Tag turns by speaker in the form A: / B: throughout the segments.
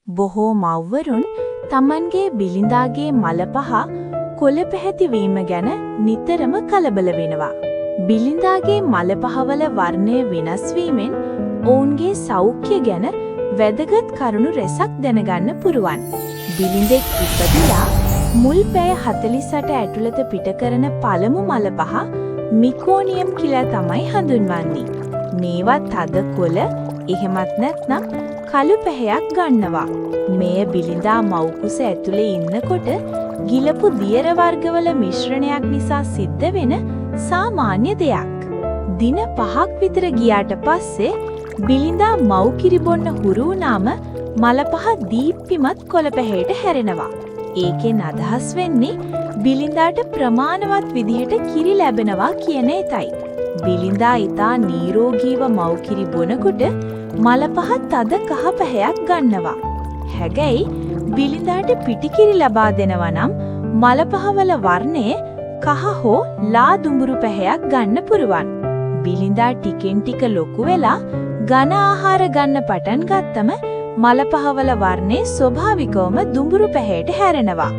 A: බොහෝ මව්වරුන් තමන්ගේ බිලිඳාගේ මලපහ කොළ පැහැති වීම ගැන නිතරම කලබල වෙනවා. බිලිඳාගේ මලපහවල වර්ණය වෙනස් වීමෙන් ඔවුන්ගේ සෞඛ්‍ය ගැන වැදගත් කරුණු රැසක් දැනගන්න පුරුවන්. බිලිඳෙක් ඉපදිලා මුල් පැය 48 ඇතුළත පිට කරන පළමු මලපහ මිකෝනියම් කියලා තමයි හඳුන්වන්නේ. මේවා තද කොළ එහෙමත් නැත්නම් කළු පැහැයක් ගන්නවා. මෙය බිලිඳා මව්කුස ඇතුලේ ඉන්නකොට ගිලපු දියර වර්ගවල මිශ්‍රණයක් නිසා සිද්ධ වෙන සාමාන්‍ය දෙයක්. දින 5ක් විතර ගියාට පස්සේ බිලිඳා මව් කිරි බොන්න හුරු වුණාම මලපහ දීප්තිමත් කොළ පැහැයට හැරෙනවා. ඒකෙන් අදහස් වෙන්නේ බිලිඳාට ප්‍රමාණවත් විදිහට කිරි ලැබෙනවා කියන එකයි. බිලිඳා ඊතා නිරෝගීව මව් කිරි බොනකොට මලපහ තද කහ පැහැයක් ගන්නවා. හැබැයි බිලිඳාට පිටිකිරි ලබා දෙනවා නම් මලපහවල වර්ණය කහ හෝ ලා දුඹුරු පැහැයක් ගන්න පුරුවන්. බිලිඳා ටිකෙන් ටික ලොකු වෙලා ඝන ආහාර ගන්න පටන් ගත්තම මලපහවල වර්ණය ස්වභාවිකවම දුඹුරු පැහැයට හැරෙනවා.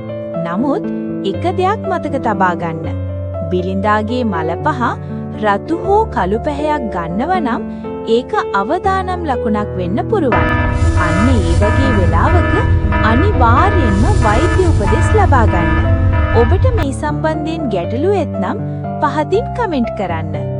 A: නමුත් එක දෙයක් මතක තබා ගන්න. බිලිඳාගේ මලපහ රතු හෝ කළු පැහැයක් ගන්නවා නම් ඒක අවදානම් ලකුණක් වෙන්න පුරුවන්. අන්න ඒ වගේ වෙලාවක අනිවාර්යෙන්ම වෛද්‍ය උපදෙස් ලබා ගන්න. ඔබට මේ සම්බන්ධයෙන් ගැටලු ඇත්නම් පහතින් කමෙන්ට් කරන්න.